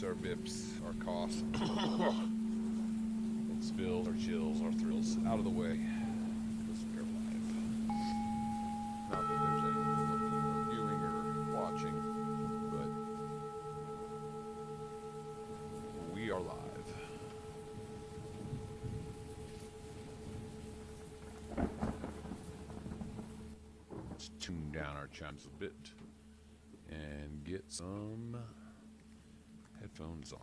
our bips, our coughs, and spills, our chills, our thrills out of the way because we are live. Not that there's anyone looking or viewing or watching, but we are live. Let's tune down our chimes a bit and get some headphones on.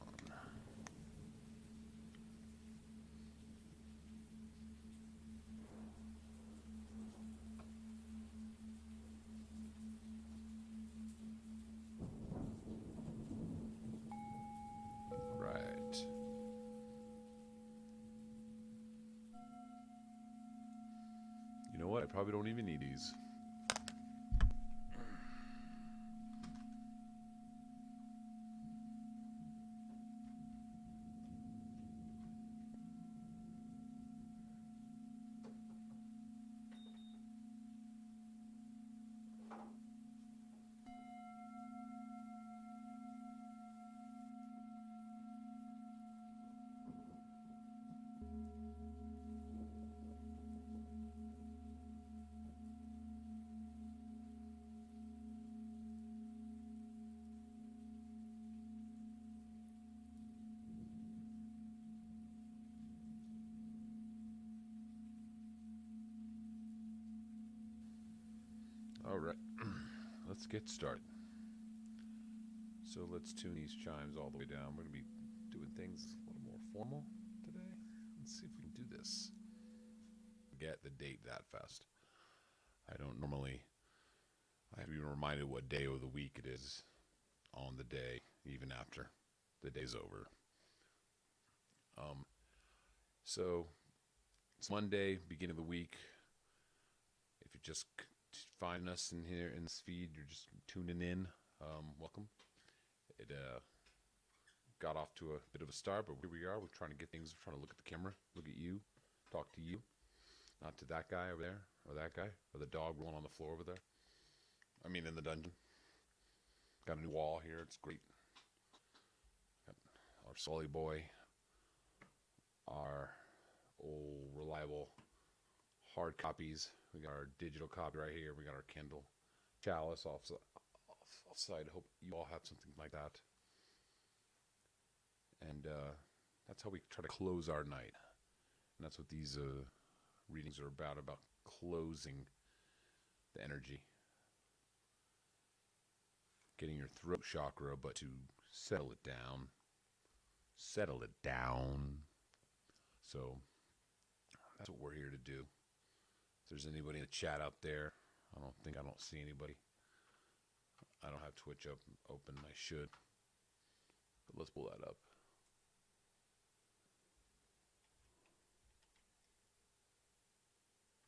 Right. You know what? I probably don't even need these. All right, let's get started. So let's tune these chimes all the way down. We're going to be doing things a little more formal today. Let's see if we can do this. Get the date that fast. I don't normally, I have to be reminded what day of the week it is on the day, even after the day's over. So it's Monday, beginning of the week. If you just find us in here in this feed, you're just tuning in, welcome. It got off to a bit of a start, but here we are. We're trying to get things, we're trying to look at the camera, look at you, talk to you, not to that guy over there, or that guy, or the dog rolling on the floor over there. I mean, in the dungeon. Got a new wall here, it's great. Got our Sully boy, our old reliable hard copies. We got our digital copy right here. We got our Kindle Chalice offside. Hope you all have something like that. And that's how we try to close our night. And that's what these readings are about closing the energy. Getting your throat chakra, but to settle it down. Settle it down. So that's what we're here to do. If there's anybody in the chat out there, I don't see anybody. I don't have Twitch open. I should. But let's pull that up.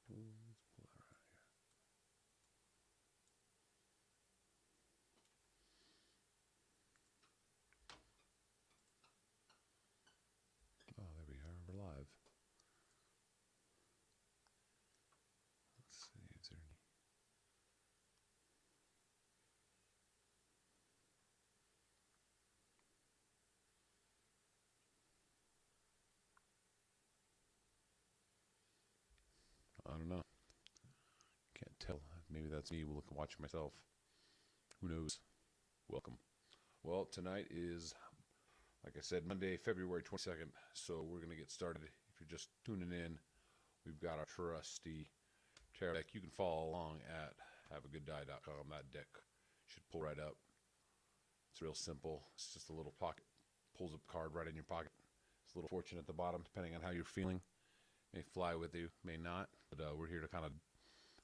Let's pull that right here. Oh, there we are. We're live. Let's see. Is there any? I don't know. Can't tell. Maybe that's me watching myself. Who knows? Welcome. Well, tonight is, like I said, Monday, February 22nd. So we're going to get started. If you're just tuning in, we've got our trusty tarot deck. You can follow along at haveagooddie.com. That deck should pull right up. It's real simple. It's just a little pocket. Pulls up a card right in your pocket. It's a little fortune at the bottom, depending on how you're feeling. May fly with you, may not. But we're here to kind of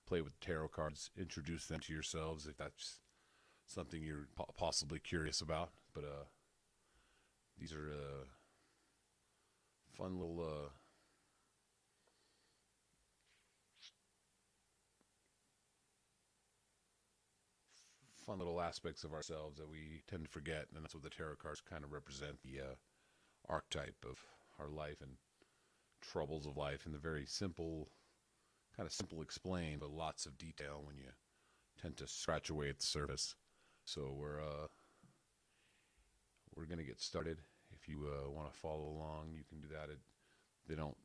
play with tarot cards, introduce them to yourselves if that's something you're possibly curious about. But these are fun little aspects of ourselves that we tend to forget, and that's what the tarot cards kind of represent, the archetype of our life and troubles of life, and the very simple, kind of simple explained, but lots of detail when you tend to scratch away at the surface. So we're going to get started. If you want to follow along, you can do that. They don't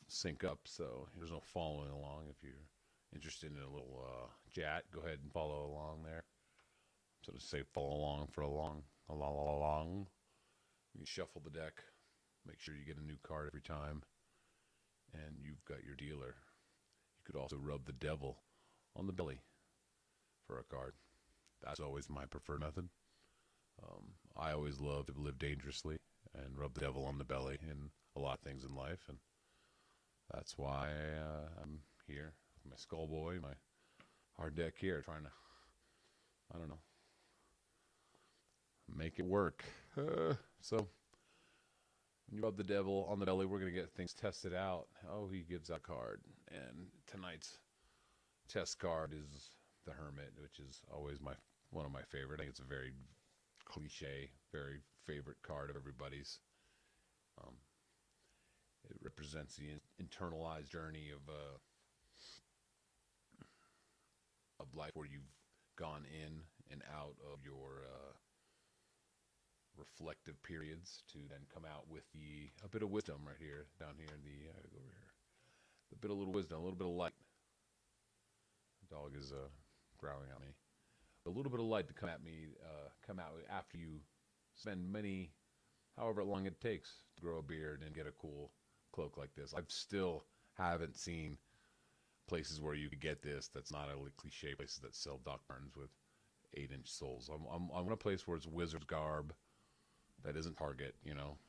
sync up, so there's no following along. If you're interested in a little chat, go ahead and follow along there. So to say follow along for along. You can shuffle the deck, make sure you get a new card every time, and you've got your dealer. You could also rub the devil on the belly for a card. That's always my preferred method. I always love to live dangerously and rub the devil on the belly in a lot of things in life, and that's why I'm here with my Skull Boy, my hard deck here, trying to, I don't know, make it work. So when you rub the devil on the belly, we're going to get things tested out. Oh, he gives that card, and tonight's test card is the Hermit, which is always one of my favorite. I think it's a very cliche, very favorite card of everybody's. It represents the internalized journey of life, where you've gone in and out of your reflective periods to then come out with a bit of wisdom right here, down here in the over here, a little wisdom, a little bit of light. The dog is growling at me. A little bit of light to come out after you spend however long it takes to grow a beard and get a cool cloak like this. I've still haven't seen places where you could get this that's not a cliche, places that sell Doc Martens with 8-inch soles. I'm in a place where it's wizard's garb that isn't Target,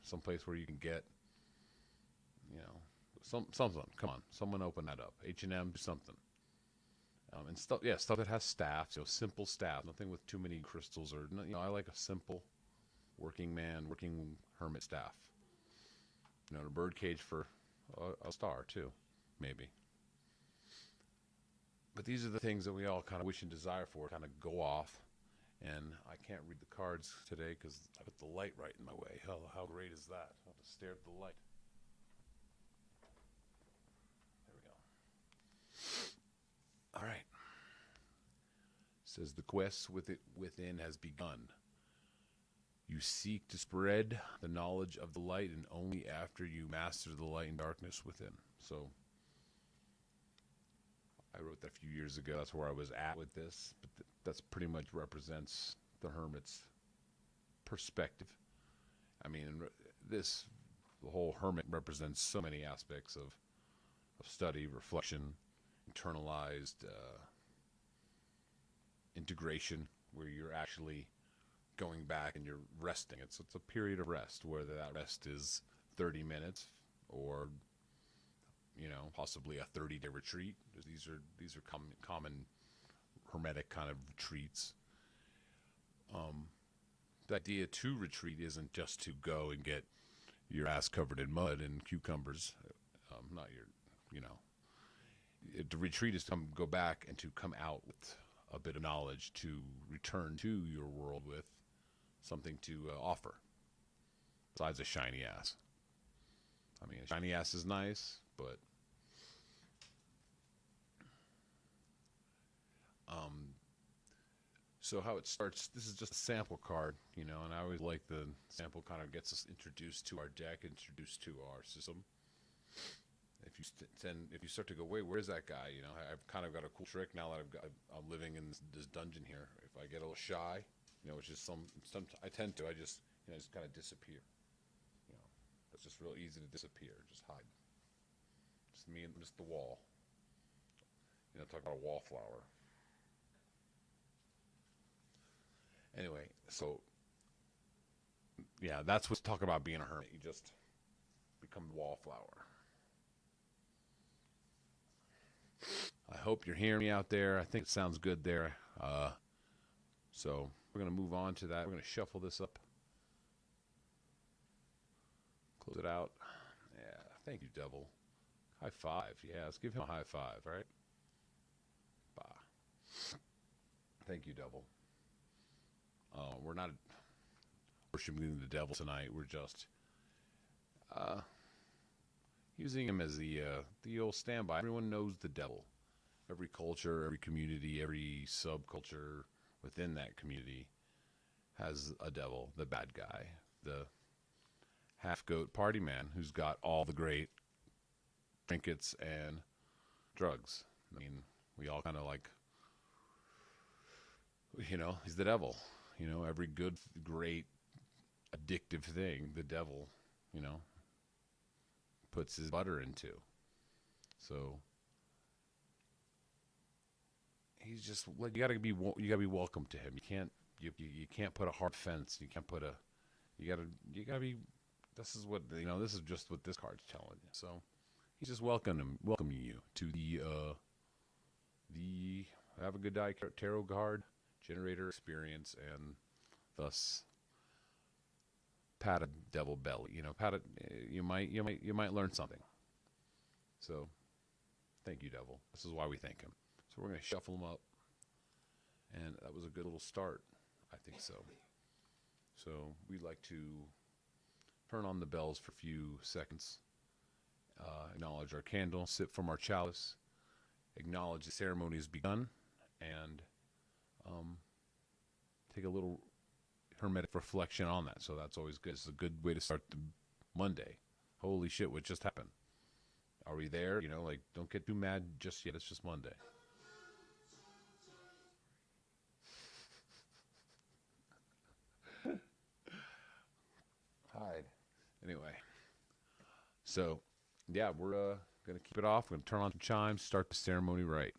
some place where you can get, something. Come on, someone open that up. H&M, do something. And stuff that has staffs, simple staff, nothing with too many crystals or, I like a simple working hermit staff. A bird cage for a star too, maybe. But these are the things that we all kind of wish and desire for, kind of go off. And I can't read the cards today because I put the light right in my way. How great is that? I have to stare at the light. There we go. All right. It says the quest within has begun. You seek to spread the knowledge of the light, and only after you master the light and darkness within. So I wrote that a few years ago. That's where I was at with this. But that's pretty much represents the Hermit's perspective. I mean, the whole Hermit represents so many aspects of study, reflection, internalized integration, where you're actually going back and you're resting. It's a period of rest, whether that rest is 30 minutes or possibly a 30-day retreat. These are common hermetic kind of retreats. The idea to retreat isn't just to go and get your ass covered in mud and cucumbers. Not your, to retreat is to go back and to come out with a bit of knowledge, to return to your world with something to offer besides a shiny ass. I mean, a shiny ass is nice, but so how it starts, this is just a sample card, and I always like the sample kind of gets us introduced to our deck, introduced to our system. If you start to go, wait, where's that guy? I've kind of got a cool trick now that I'm living in this dungeon here. If I get a little shy, which is some I tend to, I just kind of disappear. It's just real easy to disappear, just hide. Just me and just the wall. Talk about a wallflower. Anyway, so yeah, that's what's talking about being a hermit. You just become the wallflower. I hope you're hearing me out there. I think it sounds good there. So we're going to move on to that. We're going to shuffle this up. Close it out. Yeah, thank you, devil. High five. Yeah, let's give him a high five, right? Bah. Thank you, devil. We're not worshiping the devil tonight. We're just using him as the old standby. Everyone knows the devil. Every culture, every community, every subculture within that community has a devil, the bad guy. the half goat party man who's got all the great trinkets and drugs. I mean, we all kind of like, he's the devil. Every good, great, addictive thing, the devil, puts his butter into. So he's just like, you gotta be welcome to him. You can't put a hard fence. You can't put a you gotta be. This is what this is just what this card's telling you. So he's just welcoming you to the Have a Good Day tarot card generator experience, and thus pat a devil belly. Pat it. You might learn something. So thank you, devil. This is why we thank him. So we're gonna shuffle them up, and that was a good little start. I think so. So we'd like to turn on the bells for a few seconds, acknowledge our candle, sip from our chalice, acknowledge the ceremony has begun, and take a little hermetic reflection on that. So that's always good. It's a good way to start the Monday. Holy shit, what just happened? Are we there? Don't get too mad just yet. It's just Monday. Hide. Anyway. So, yeah, we're going to keep it off. We're going to turn on the chimes, start the ceremony right.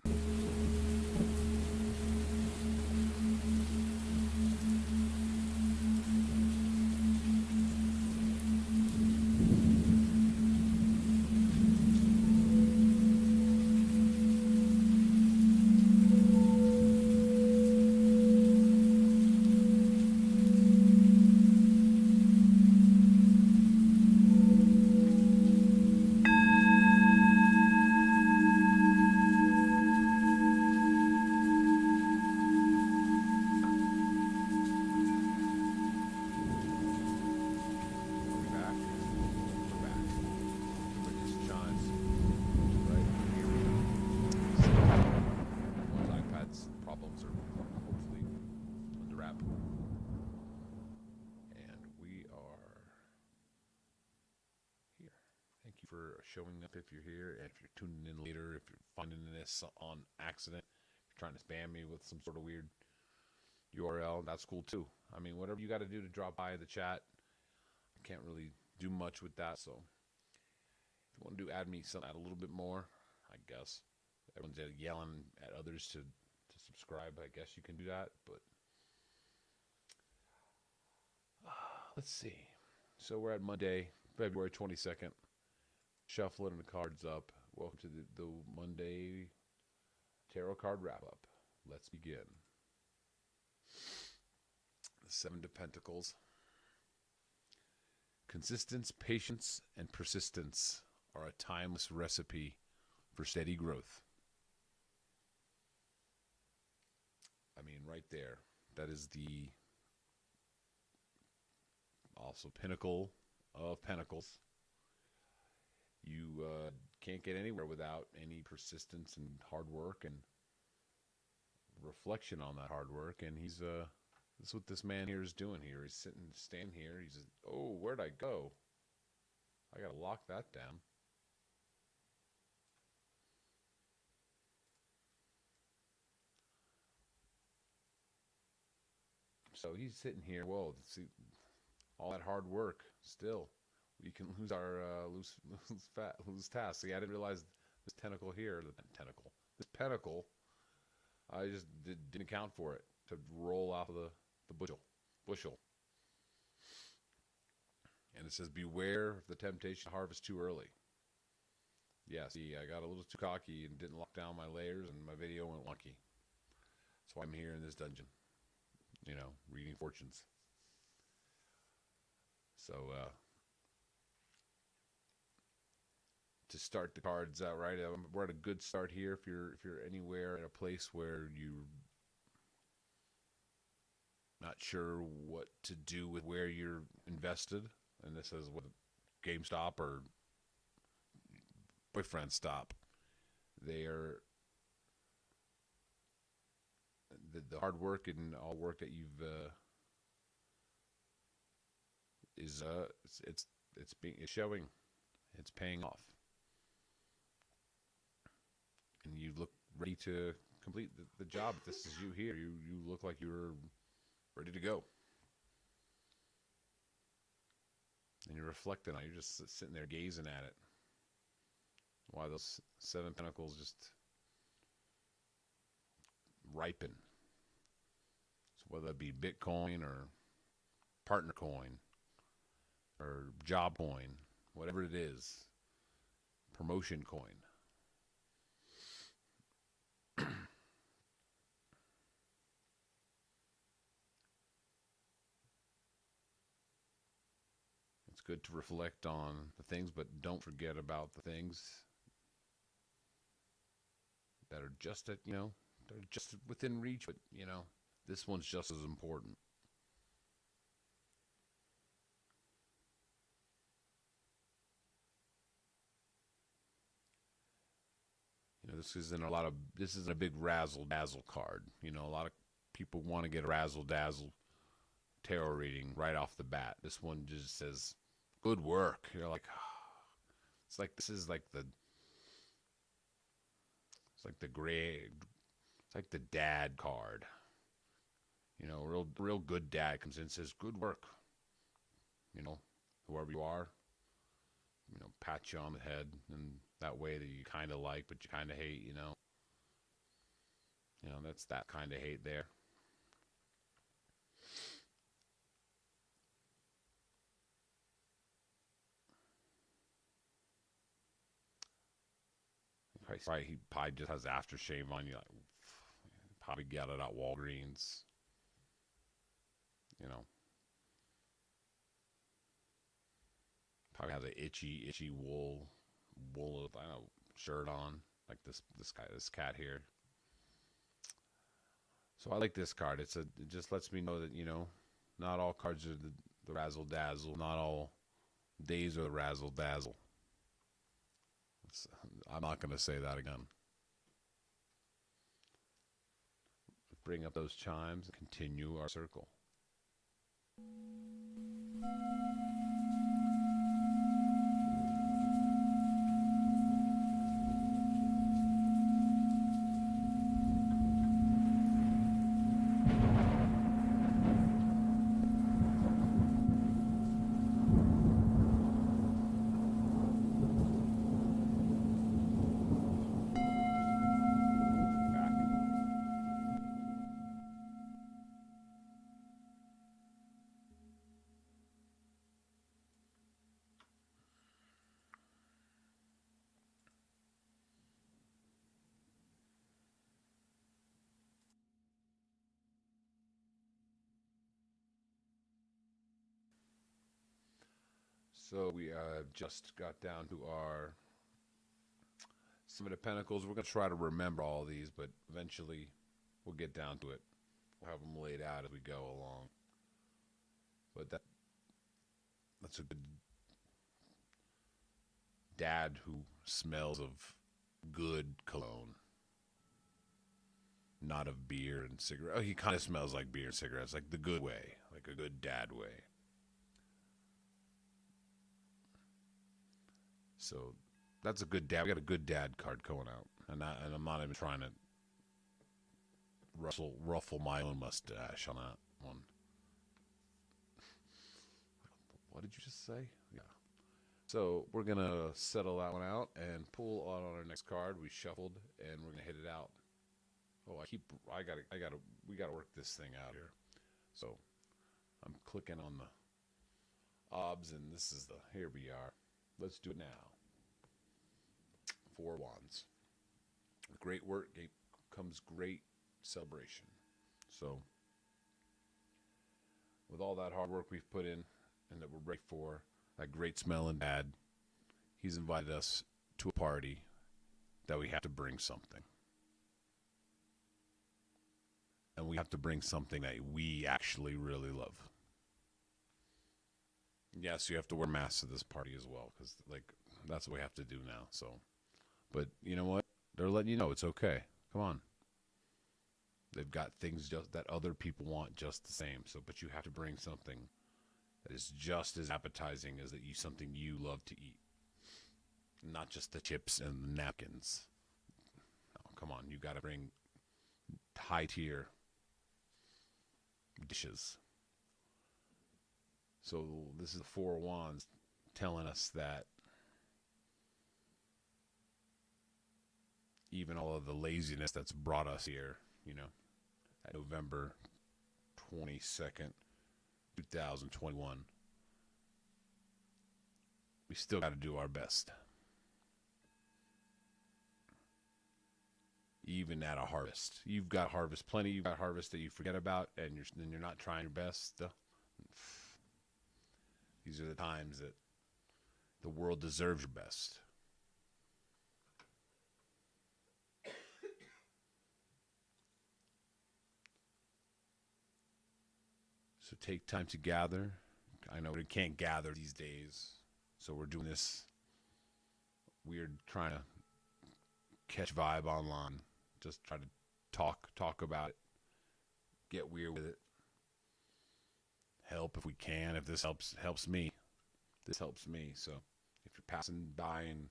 Showing up if you're here, and if you're tuning in later, if you're finding this on accident, if you're trying to spam me with some sort of weird URL, that's cool too. I mean, whatever you got to do to drop by the chat, I can't really do much with that. So if you want to add a little bit more, I guess. Everyone's yelling at others to subscribe. I guess you can do that, but let's see. So we're at Monday, February 22nd. Shuffling the cards up. Welcome to the Monday tarot card wrap up. Let's begin. The Seven of Pentacles. Consistency, patience, and persistence are a timeless recipe for steady growth. I mean, right there. That is the also pinnacle of pentacles. You can't get anywhere without any persistence and hard work and reflection on that hard work. And this is what this man here is doing here. He's standing here. He's just, oh, where'd I go? I got to lock that down. So he's sitting here. Whoa, see, all that hard work still. We can lose our lose task. See, I didn't realize this tentacle here, this pentacle. I just didn't account for it to roll off of the bushel. And it says, "Beware of the temptation to harvest too early." Yeah, see, I got a little too cocky and didn't lock down my layers, and my video went wonky. That's why I'm here in this dungeon, reading fortunes. So. To start the cards out right, we're at a good start here. If you're anywhere in a place where you're not sure what to do with where you're invested, and this is what GameStop or Boyfriend Stop, they are the hard work and all work that you've is it's showing, it's paying off, and you look ready to complete the job. If this is you here, you look like you're ready to go, and you're reflecting on it. You're just sitting there gazing at it. While those seven pentacles just ripen. So whether it be Bitcoin or partner coin or job coin, whatever it is, promotion coin. It's good to reflect on the things, but don't forget about the things that are just at, they're just within reach, but this one's just as important. This isn't a big razzle dazzle card. A lot of people want to get a razzle dazzle tarot reading right off the bat. This one just says, good work. You're like, it's like, this is like it's like the gray, it's like the dad card. Real good dad comes in and says, good work. Whoever you are, pat you on the head in that way that you kind of like, but you kind of hate, that's that kind of hate there. He probably just has aftershave on you. Like, probably got it at Walgreens. Probably has an itchy wool shirt on, like this cat here. So I like this card. It just lets me know that not all cards are the razzle dazzle. Not all days are the razzle dazzle. I'm not going to say that again. Bring up those chimes and continue our circle. So we just got down to our Seven of Pentacles. We're going to try to remember all these, but eventually we'll get down to it. We'll have them laid out as we go along. But that's a good dad who smells of good cologne. Not of beer and cigarettes. Oh, he kind of smells like beer and cigarettes, like the good way, like a good dad way. So that's a good dad. We got a good dad card going out, and I'm not even trying to ruffle my own mustache on that one. What did you just say? Yeah. So we're gonna settle that one out and pull on our next card. We shuffled, and we're gonna hit it out. Oh, we gotta work this thing out here. So I'm clicking on the obs, and here we are. Let's do it now. 4 wands. With great work comes great celebration. So, with all that hard work we've put in and that we're ready for, that great smelling dad, he's invited us to a party that we have to bring something. And we have to bring something that we actually really love. Yes, you have to wear masks at this party as well, because that's what we have to do now. So, but you know what? They're letting you know it's okay. Come on. They've got things just that other people want just the same. So, but you have to bring something that is just as appetizing as something you love to eat. Not just the chips and the napkins. Oh, come on, you got to bring high tier dishes. So this is the Four of Wands telling us that even all of the laziness that's brought us here, at November 22nd, 2021, we still got to do our best. Even at a harvest. You've got harvest plenty. You've got harvest that you forget about, and you're not trying your best. These are the times that the world deserves your best. So take time to gather. I know we can't gather these days, so we're doing this weird trying to catch vibe online. Just try to talk about it, get weird with it, help if we can. If this helps me, this helps me. So if you're passing by and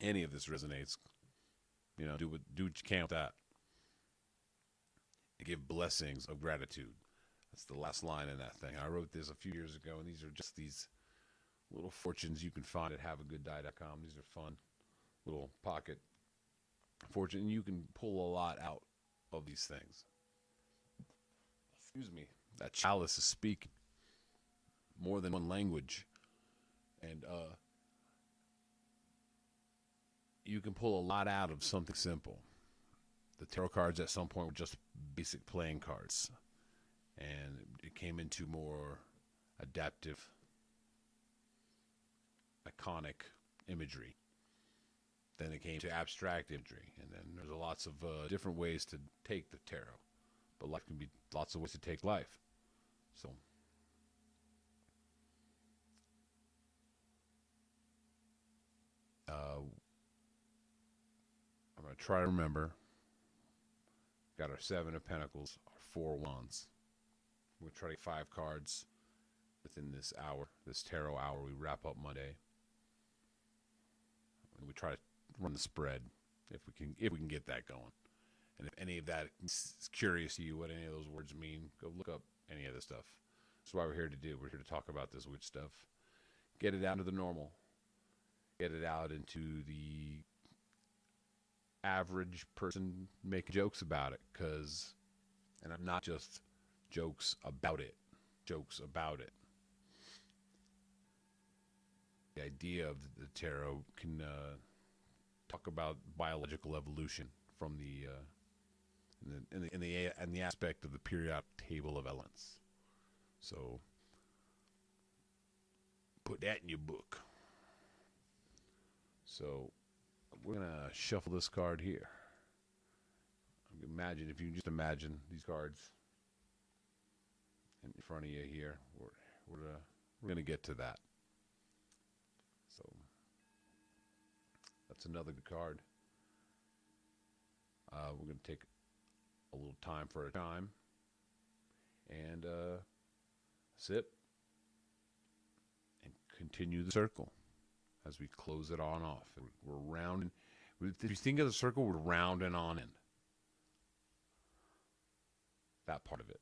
any of this resonates, do what you can with that. And give blessings of gratitude. That's the last line in that thing. I wrote this a few years ago, and these are just these little fortunes you can find at haveagooddiet.com. These are fun little pocket fortune. You can pull a lot out of these things. Excuse me. That chalice is speaking more than one language, and you can pull a lot out of something simple. The tarot cards at some point were just basic playing cards, and it came into more adaptive, iconic imagery. Then it came to abstract imagery, and then there's lots of different ways to take the tarot, but life can be lots of ways to take life. So I'm going to try to remember. Got our Seven of Pentacles, our Four of Wands. We're going to try to get 5 cards within this hour, this tarot hour. We wrap up Monday. And we try to run the spread if we can get that going. And if any of that is curious to you, what any of those words mean, go look up any of this stuff. That's why we're here to do. We're here to talk about this weird stuff. Get it out into the normal. Get it out into the average person making jokes about it. And I'm not just jokes about it. Jokes about it. The idea of the tarot can talk about biological evolution from in the aspect of the periodic table of elements. So put that in your book. So we're gonna shuffle this card here. Imagine, if you can just imagine these cards in front of you here. We're gonna get to that. So that's another good card. We're gonna take a little time for a chime and sip and continue the circle as we close it on off. We're rounding. If you think of the circle, we're rounding on in. That part of it.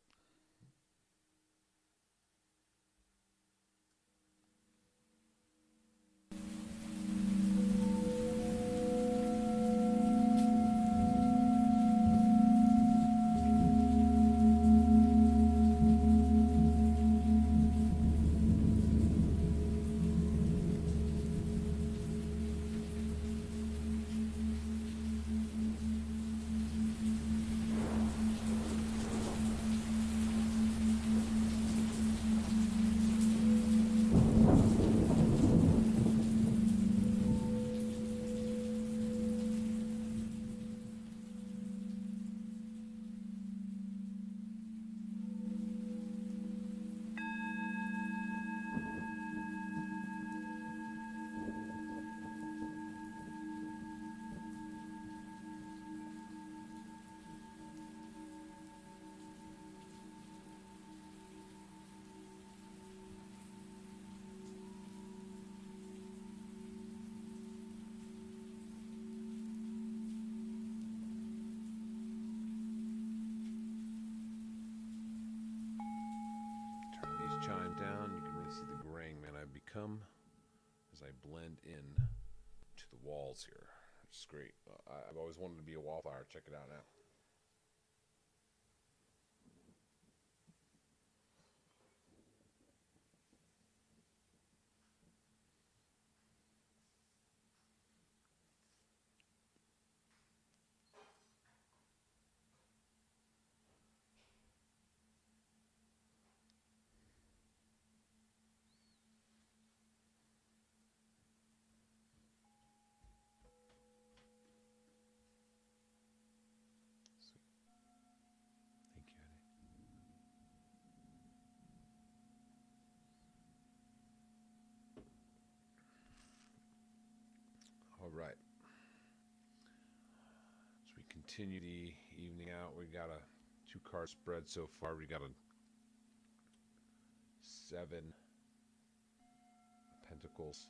come as I blend in to the walls here. It's great. I've always wanted to be a wallflower. Check it out now. Thank you, Eddie. All right. As we continue the evening out, we got a 2-card spread so far. We got a 7 Pentacles,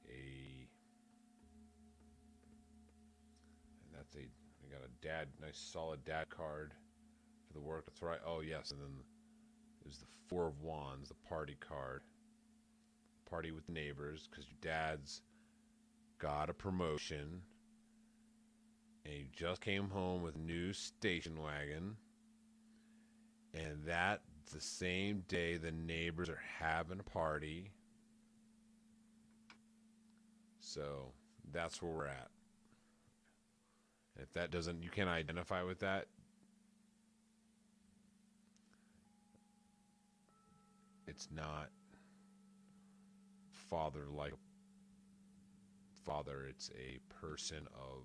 and that's we got a dad, nice solid dad card for the work. That's right. Oh yes, and then there's the 4 of Wands, the party card. Party with the neighbors because your dad's got a promotion and he just came home with a new station wagon, and that's the same day the neighbors are having a party. So that's where we're at. And if that doesn't, you can't identify with that, it's not father like father. It's a person of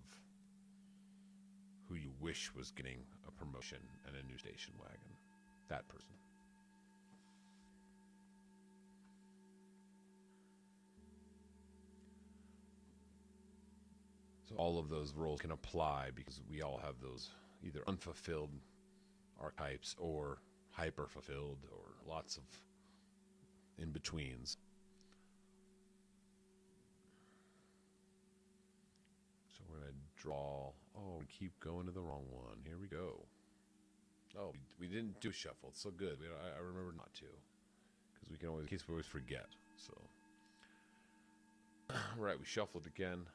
who you wish was getting a promotion and a new station wagon. That person. So all of those roles can apply because we all have those either unfulfilled archetypes or hyper fulfilled or lots of in betweens. So we're going to draw. Oh, we keep going to the wrong one. Here we go. Oh, we didn't do shuffle. It's so good. I remember not to, because we can always, in case we always forget. So, right, we shuffled again.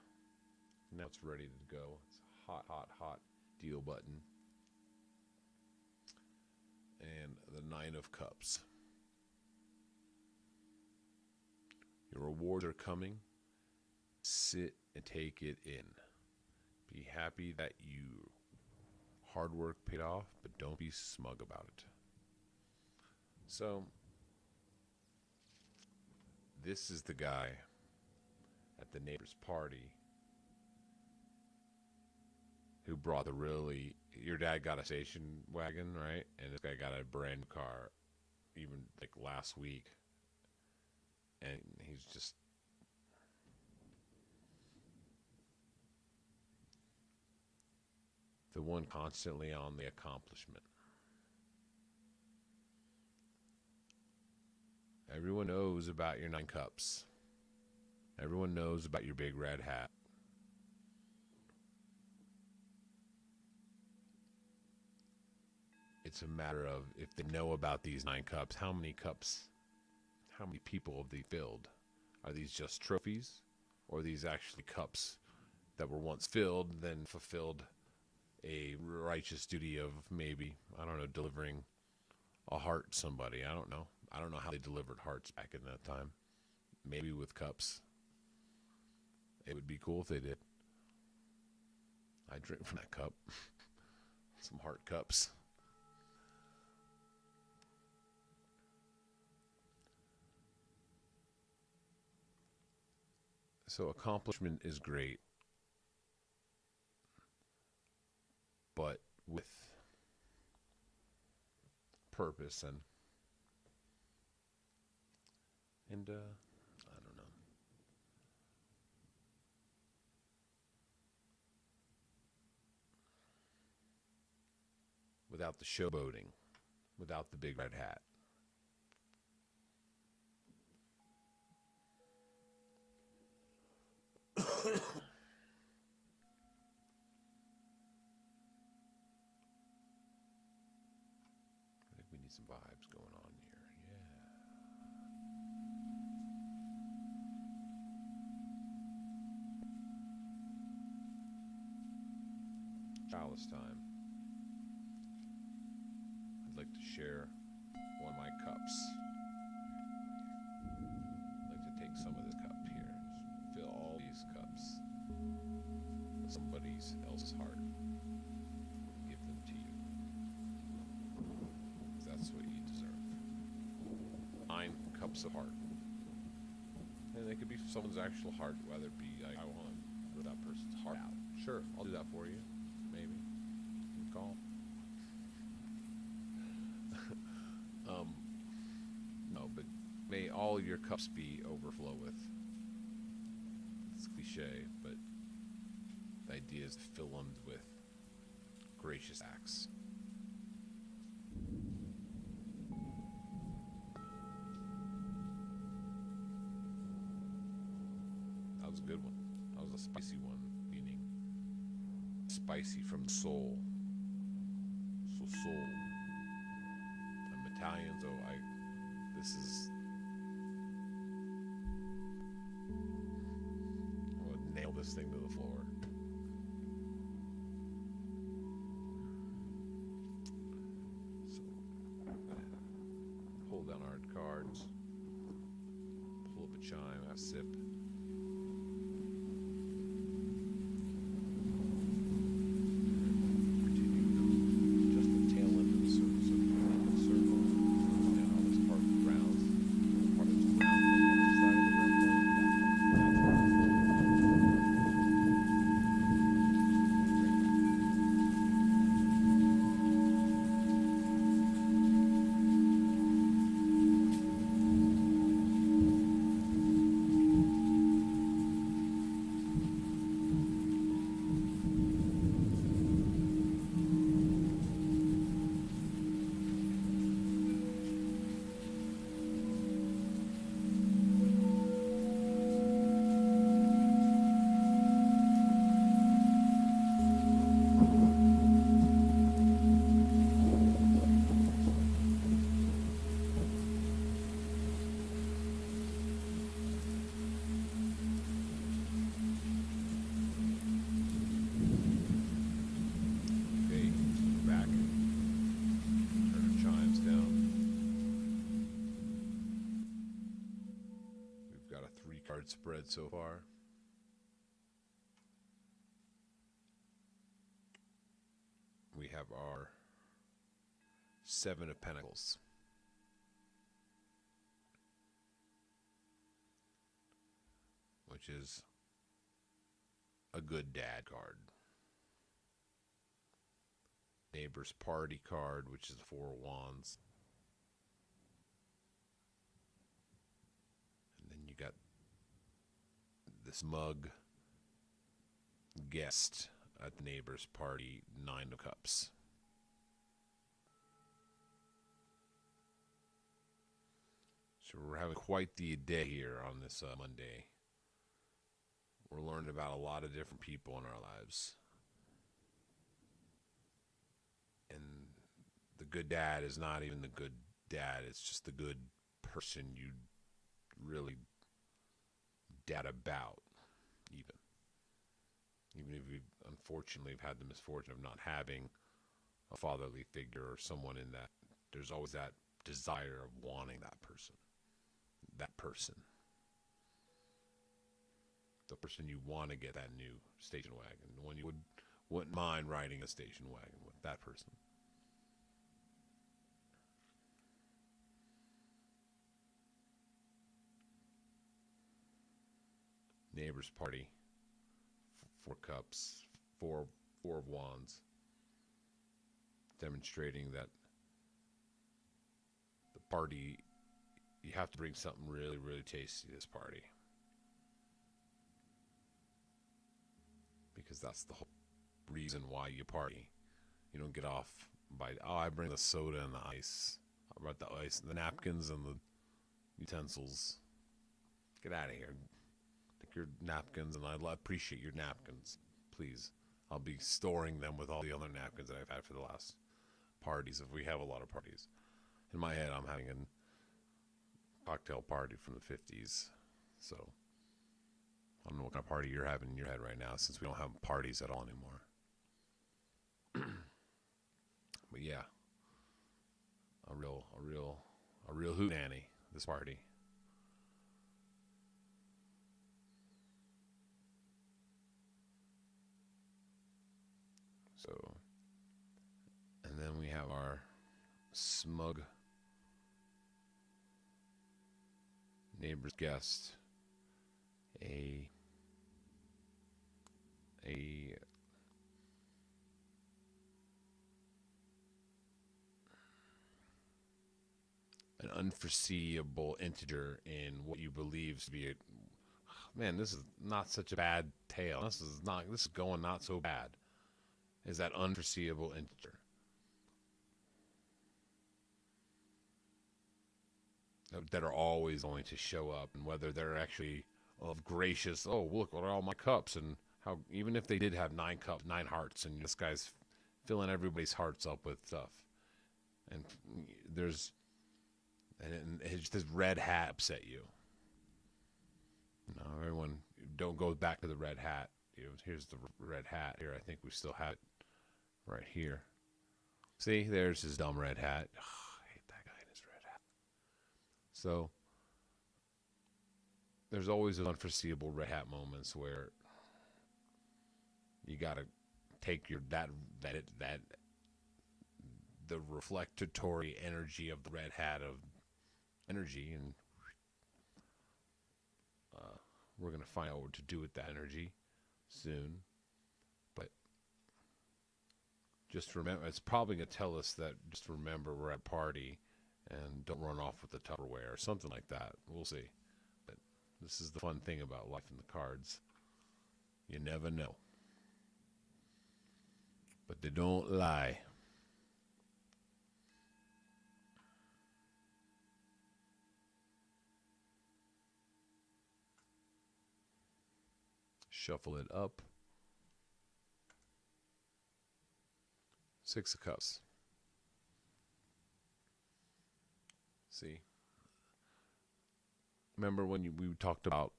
Now it's ready to go. It's a hot, hot, hot deal button. And the 9 of Cups. Your rewards are coming. Sit and take it in. Be happy that you hard work paid off, but don't be smug about it. So, this is the guy at the neighbor's party who brought your dad got a station wagon, right? And this guy got a brand new car even like last week. And he's just the one constantly on the accomplishment. Everyone knows about your 9 cups. Everyone knows about your big red hat. It's a matter of if they know about these 9 cups, how many people have they filled? Are these just trophies? Or are these actually cups that were once filled, then fulfilled a righteous duty of maybe, I don't know, delivering a heart to somebody? I don't know. I don't know how they delivered hearts back in that time. Maybe with cups. It would be cool if they did. I drink from that cup. Some heart cups. So accomplishment is great, but with purpose and I don't know. Without the showboating, without the big red hat. I think we need some vibes going on here. Yeah. Chalice time. I'd like to share one of my cups. I'd like to take some of this cup here. Just fill all these cups with somebody else's heart. Give them to you. Because that's what you deserve. 9 cups of heart. And they could be someone's actual heart, whether it be like, I want to rip that person's heart out. Sure, I'll do that for you. Maybe. You can call. No, but may all your cups be overflow with. It's cliche, but the idea is to fill them with gracious acts. That was a good one. That was a spicy one, meaning spicy from the soul. So soul. I'm Italian, so this is, I'm gonna nail this thing to the floor. So, hold down our cards, pull up a chime, have a sip. Card spread so far. We have our 7 of Pentacles, which is a good dad card. Neighbor's Party card, which is the 4 of Wands. And then you got this mug guest at the neighbor's party, 9 of Cups. So we're having quite the day here on this Monday. We're learning about a lot of different people in our lives. And the good dad is not even the good dad. It's just the good person you really dad about, even if you unfortunately have had the misfortune of not having a fatherly figure or someone in that, there's always that desire of wanting that person, the person you want to get that new station wagon, the one you wouldn't mind riding a station wagon with, that person. Neighbor's Party, 4 Cups, 4 of Wands, demonstrating that the party, you have to bring something really, really tasty to this party, because that's the whole reason why you party. You don't get off by, oh, I bring the soda and the ice. I brought the ice, the napkins and the utensils. Get out of here. Your napkins, and I appreciate your napkins. Please, I'll be storing them with all the other napkins that I've had for the last parties, if we have a lot of parties. In my head, I'm having a cocktail party from the 50s. So I don't know what kind of party you're having in your head right now, since we don't have parties at all anymore. But yeah, a real hootenanny, this party. So, and then we have our smug neighbor's guest, a a an unforeseeable integer in what you believe to be a man. This is not such a bad tale. This is going not so bad. Is that unforeseeable integer that are always going to show up, and whether they're actually of gracious, oh look what are all my cups, and how even if they did have 9 cups, 9 hearts, and this guy's filling everybody's hearts up with stuff, and there's and it's this red hat upset you. No, everyone don't go back to the red hat. Here's the red hat here. I think we still have it right here. See, there's his dumb red hat. Oh, I hate that guy and his red hat. So there's always those unforeseeable red hat moments where you gotta take your that the reflectory energy of the red hat of energy, and we're gonna find out what to do with that energy soon. But just remember, it's probably gonna tell us that just remember we're at a party and don't run off with the Tupperware or something like that. We'll see. But this is the fun thing about life in the cards. You never know. But they don't lie. Shuffle it up. 6 of Cups. See? Remember when we talked about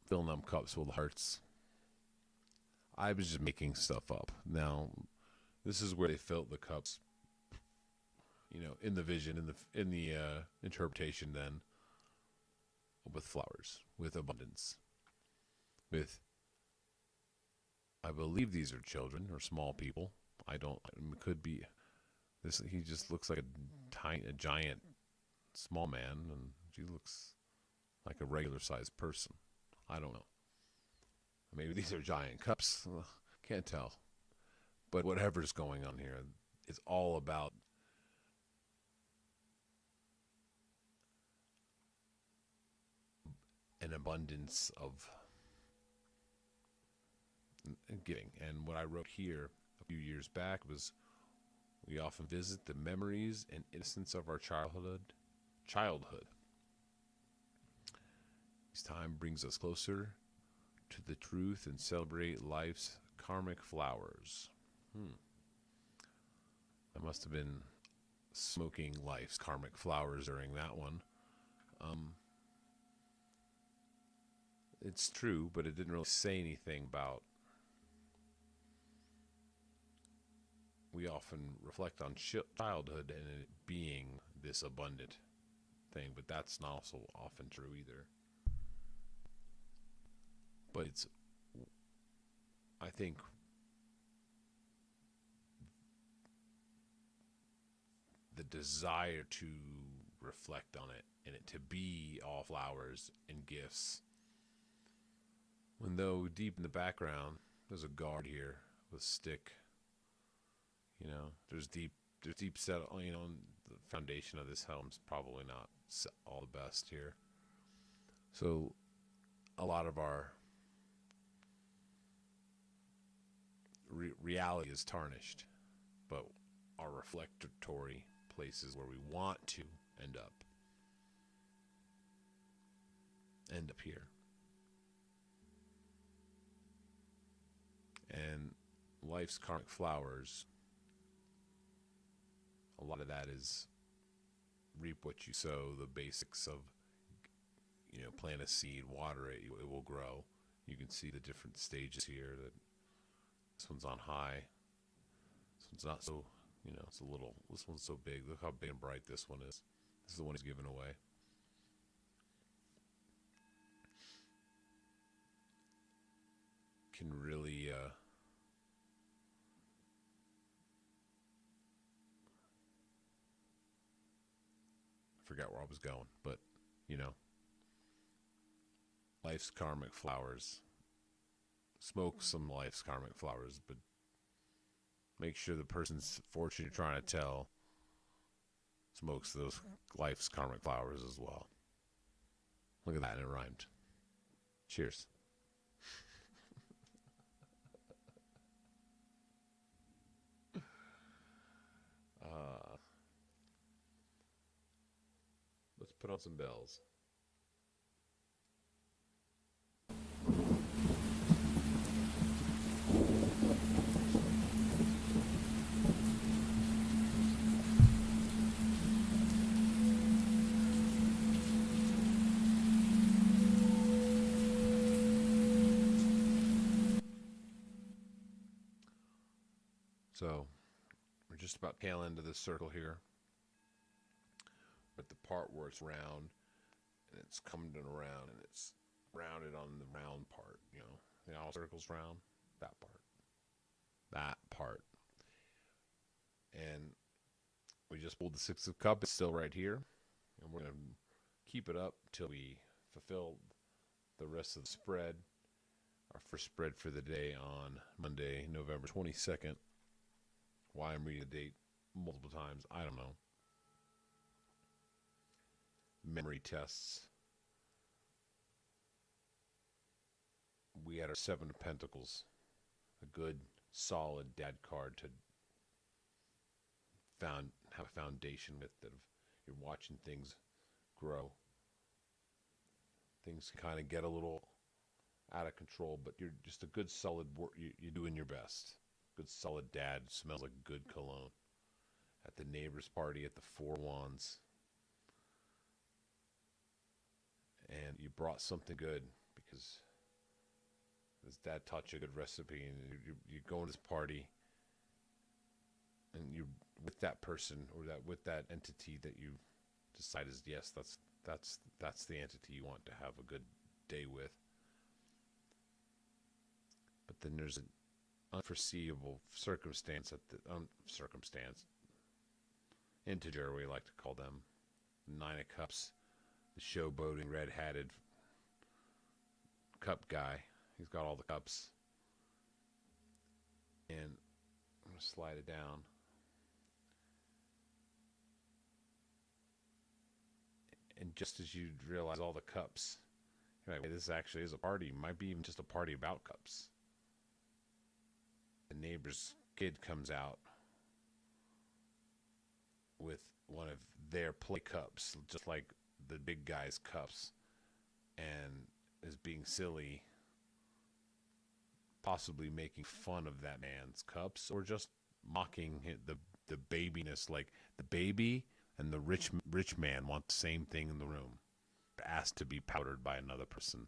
filling them cups with hearts? I was just making stuff up. Now, this is where they filled the cups, in the vision, in the interpretation then, with flowers, with abundance, with, I believe these are children or small people. I don't, it could be, he just looks like a giant, small man, and she looks like a regular sized person. I don't know. Maybe these are giant cups. Can't tell. But whatever's going on here, it's all about an abundance of giving. And what I wrote here a few years back was, we often visit the memories and innocence of our childhood. Each time brings us closer to the truth and celebrate life's karmic flowers. I must have been smoking life's karmic flowers during that one. It's true, but it didn't really say anything about. We often reflect on childhood and it being this abundant thing, but that's not also often true either. But I think the desire to reflect on it and it to be all flowers and gifts, when though deep in the background there's a guard here with a stick. There's deep set. The foundation of this helm's probably not all the best here. So a lot of our reality is tarnished, but our reflectory places where we want to end up here. And life's karmic flowers, a lot of that is reap what you sow. The basics of, plant a seed, water it, it will grow. You can see the different stages here. That this one's on high. This one's not so, it's a little. This one's so big. Look how big and bright this one is. This is the one he's giving away. Can really forgot where I was going, but life's karmic flowers. Smoke some life's karmic flowers, but make sure the person's fortune you're trying to tell smokes those life's karmic flowers as well. Look at that, it rhymed. Cheers. Let's put on some bells. So, we're just about tail end of this circle here. But the part where it's round, and it's coming around, and it's rounded on the round part, the all circle's round, that part. That part. And we just pulled the Six of Cups, it's still right here. And we're going to keep it up till we fulfill the rest of the spread. Our first spread for the day on Monday, November 22nd. Why I'm reading the date multiple times, I don't know. Memory tests. We had our Seven of Pentacles, a good solid dad card to have a foundation with, that you're watching things grow. Things kind of get a little out of control, but you're just a good solid you're doing your best. Good solid dad, smells like good cologne. At the neighbor's party at the Four Wands. And you brought something good, because his dad taught you a good recipe, and you go to this party, and you're with that person, or with that entity that you decide is, yes, that's the entity you want to have a good day with. But then there's an unforeseeable circumstance integer, we like to call them, Nine of Cups. The showboating, red-hatted cup guy. He's got all the cups. And I'm going to slide it down. And just as you realize all the cups, you're like, this actually is a party. It might be even just a party about cups. The neighbor's kid comes out with one of their play cups, just like the big guy's cups, and is being silly, possibly making fun of that man's cups, or just mocking the babiness. Like, the baby and the rich man want the same thing in the room, asked to be powdered by another person.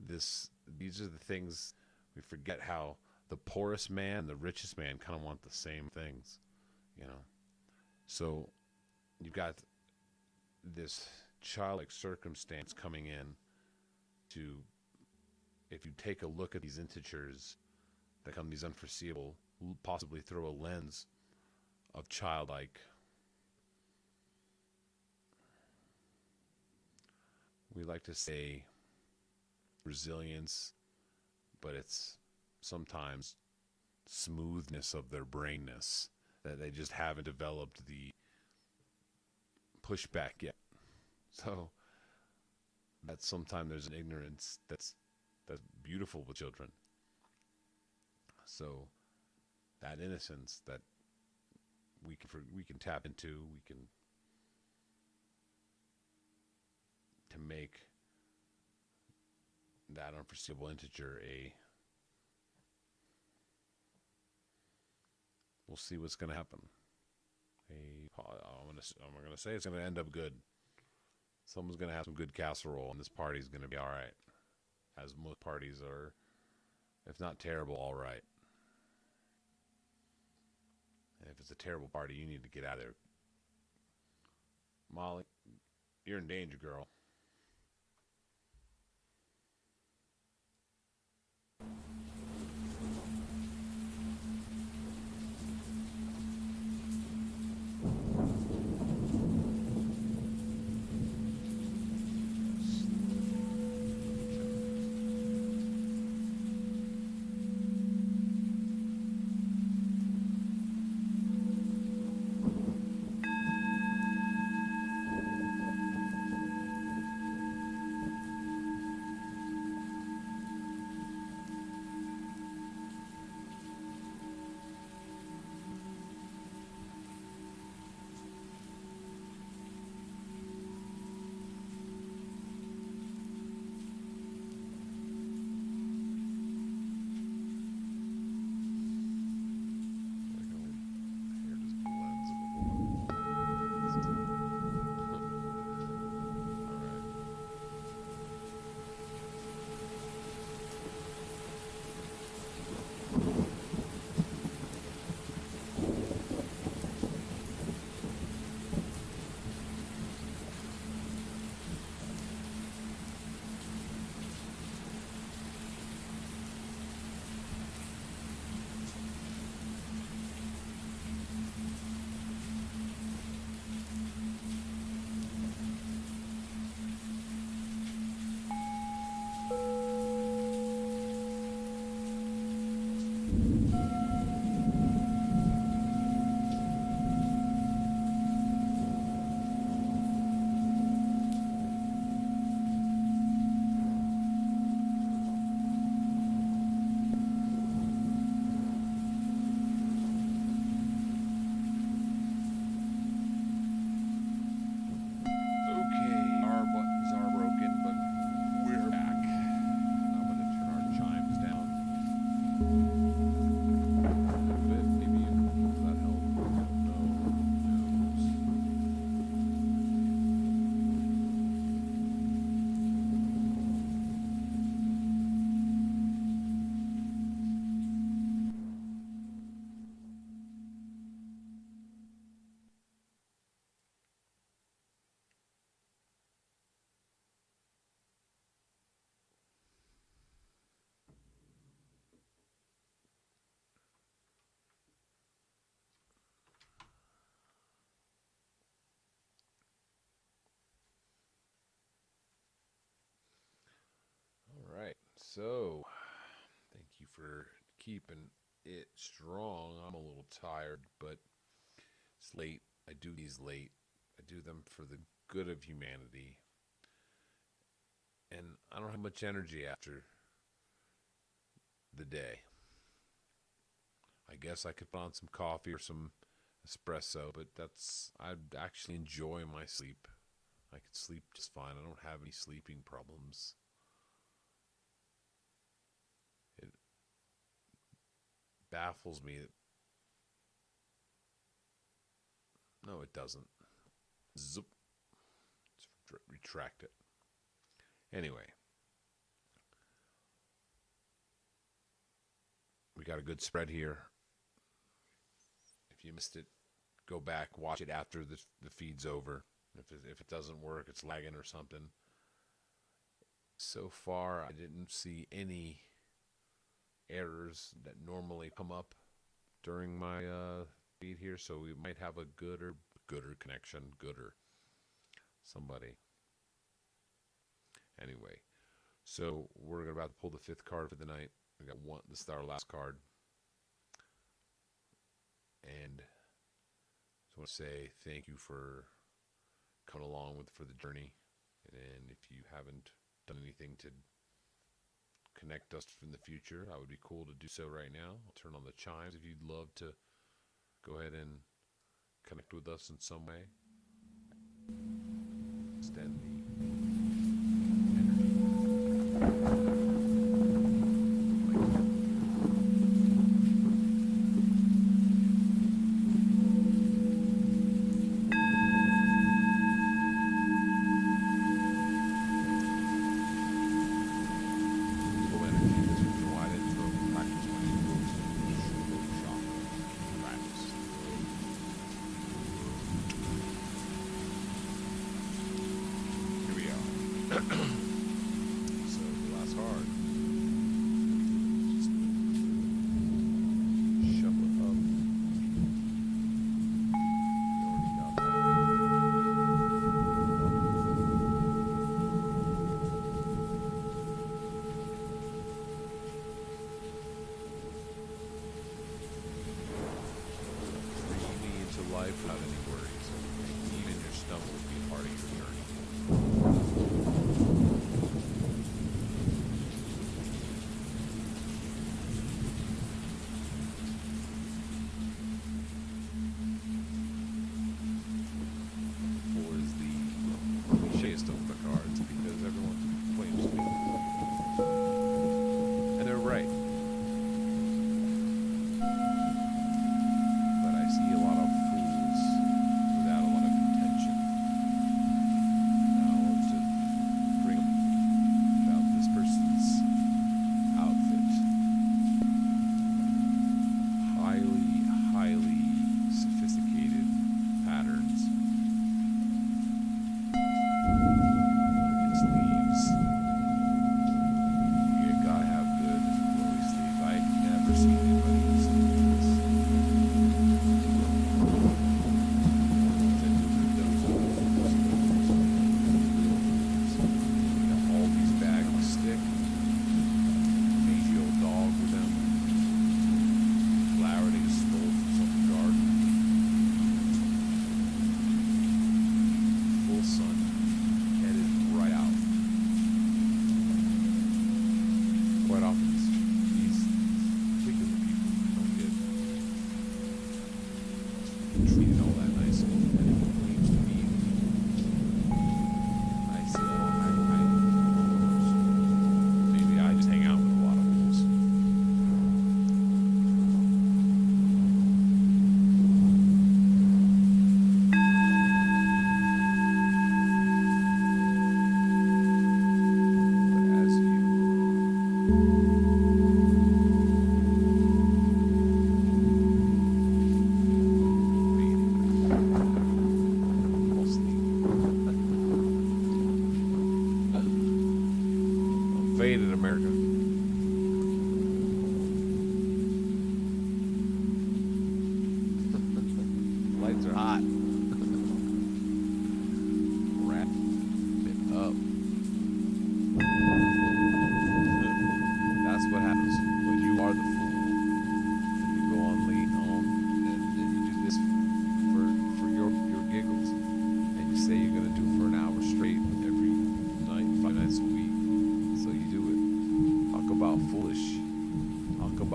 These are the things we forget, how the poorest man and the richest man kind of want the same things. So you've got this childlike circumstance coming in to, if you take a look at these integers that come, these unforeseeable, possibly throw a lens of childlike. We like to say resilience, but it's sometimes smoothness of their brainness, that they just haven't developed the pushback yet. So that sometimes there's an ignorance that's beautiful with children. So that innocence that we can tap into, to make that unforeseeable integer we'll see what's going to happen. I'm going I'm gonna say it's gonna end up good. Someone's gonna have some good casserole, and this party's gonna be all right, as most parties are, if not terrible, all right. And if it's a terrible party, you need to get out of there. Molly, you're in danger, girl. Hair just blends in the water. All right. Okay, our buttons are broken, but we're back. And I'm gonna turn our chimes down a little bit. Maybe will that help? I don't know. Who knows? All right. So, thank you for keeping it strong. I'm a little tired, but it's late. I do these late. I do them for the good of humanity. And I don't have much energy after the day. I guess I could put on some coffee or some espresso, but I'd actually enjoy my sleep. I could sleep just fine. I don't have any sleeping problems. It baffles me that, no, it doesn't. Zoop. Let's retract it. Anyway, we got a good spread here. If you missed it, go back, watch it after the feed's over. If it doesn't work, it's lagging or something. So far, I didn't see any errors that normally come up during my feed here, so we might have a gooder connection. Somebody. Anyway, so we're about to pull the fifth card for the night. We got one. This is our last card, and just want to say thank you for coming along for the journey. And if you haven't done anything to connect us in the future, I would be cool to do so right now. I'll turn on the chimes if you'd love to go ahead and connect with us in some way. Extend the energy.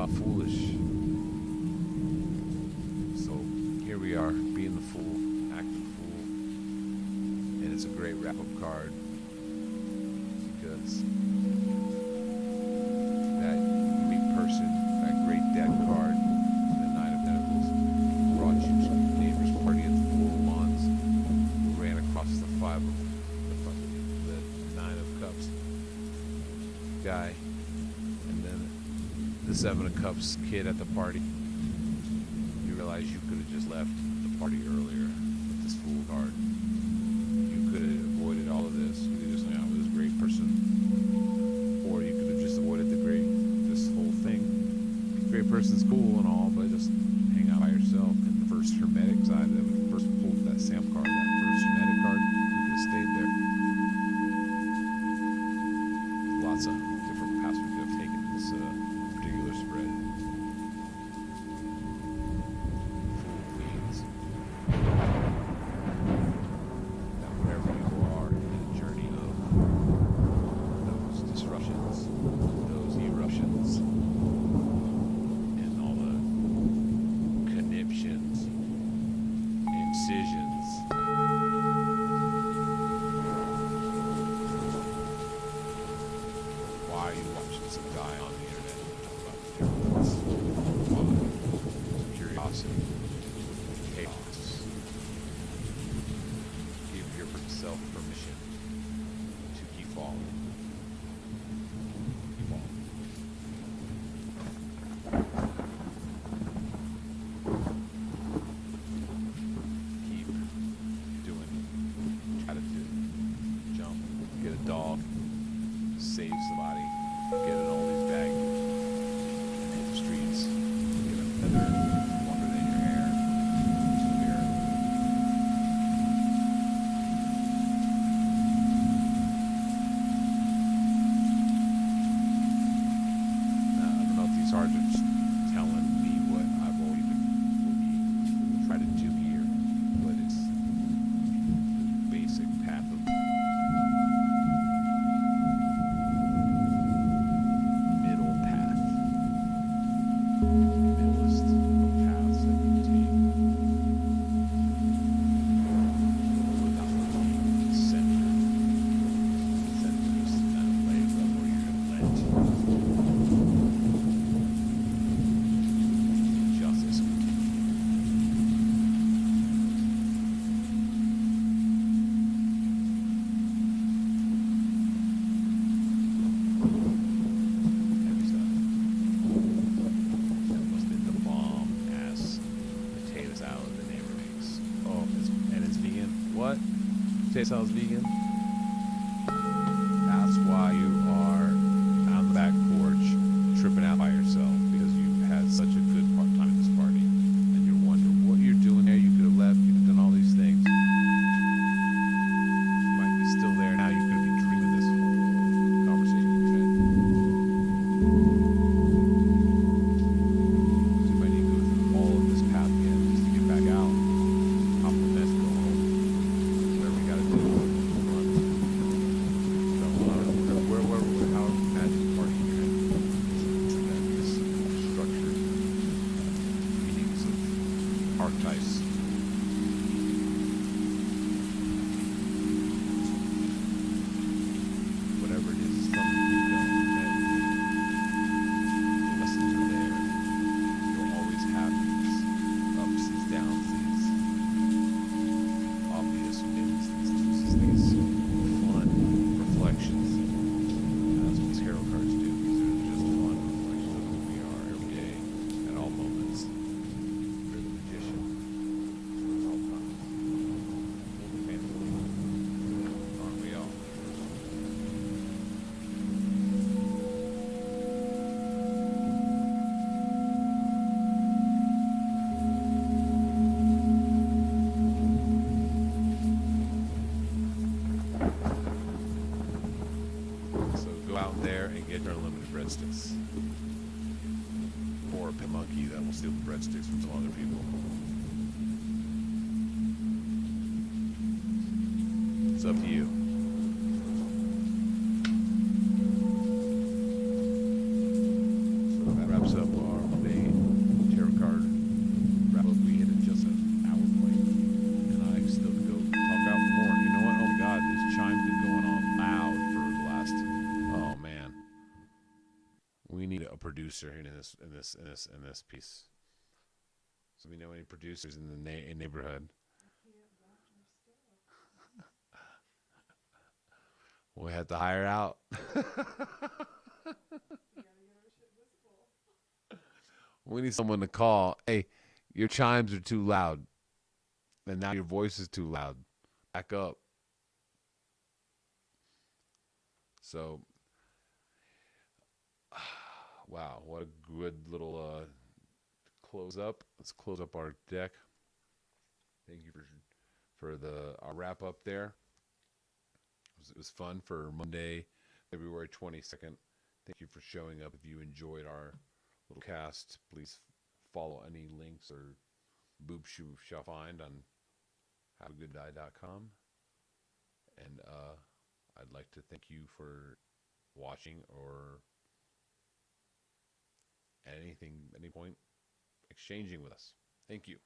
about foolish. So here we are, being the fool, acting the fool. And it's a great wrap-up card because that unique person, that great deck card, the Nine of Pentacles, brought you to the neighbor's party at the Four of Wands, who ran across the Nine of Cups guy, and then the Seven of Cups kid at the party. You realize you could have just left the party earlier with this Fool card. You could have avoided all of this. You could have just hung out with this great person, or you could have just avoided this whole thing. Great person's cool and all, but just hang out by yourself. And the first Hermetic side, that first pulled that Sam card, that first Hermetic card, you could have stayed there. Lots of different paths we could have taken in this particular spread. Fool means that wherever you are in the journey of those disruptions, those eruptions, and all the conniptions, incisions, why are you watching some guy on the internet talk about steroids? Why? Curiosity, chaos. Give yourself permission to keep falling. Keep falling. Keep doing. Try to do. Jump. Get a dog. Save somebody, get an oldies bag, and hit the streets, get a feather longer than your hair, to the mirror. Now, I don't know if these cards are just telling me what I've already been, what we try to do here, but it's the basic path of list of paths that you take without being centered. Center is that place where you're going to let justice continue. Heavy stuff. Potato salad the neighbor makes. Oh, and it's vegan. What? Potato salad's vegan? That's why you are on the back porch tripping out by yourself, because you had such a good time at this party. And you're wondering what you're doing there. You could have left, you could have done all these things. You might be still there now. You could have been dreaming this whole conversation in your head. You might need to go through all of this path again just to get back out. Hop on the fence, go home. Whatever you gotta do. Run. However magic party in your head. This structured meanings of archetypes. Whatever it is, something you don't know. The lessons are there. You'll always have these ups, these downs, these obvious wins, these loses, these fun reflections. And that's what these hero cards do. These are just fun reflections of who we are every day, at all moments. We're the magician. At all times. Painfully. Aren't we all? So go out there and get your unlimited breadsticks. Or a pet monkey that will steal the breadsticks from some other people. It's up to you. So that wraps up our producer in this piece. So we know any producers in the neighborhood. We had to hire out. We need someone to call. Hey, your chimes are too loud, and now your voice is too loud. Back up. So, wow, what a good little close up. Let's close up our deck. Thank you for the our wrap up there. It was fun for Monday, February 22nd. Thank you for showing up. If you enjoyed our little cast, please follow any links or boobs you shall find on haveagoodie.com. And I'd like to thank you for watching or at any point exchanging with us. Thank you.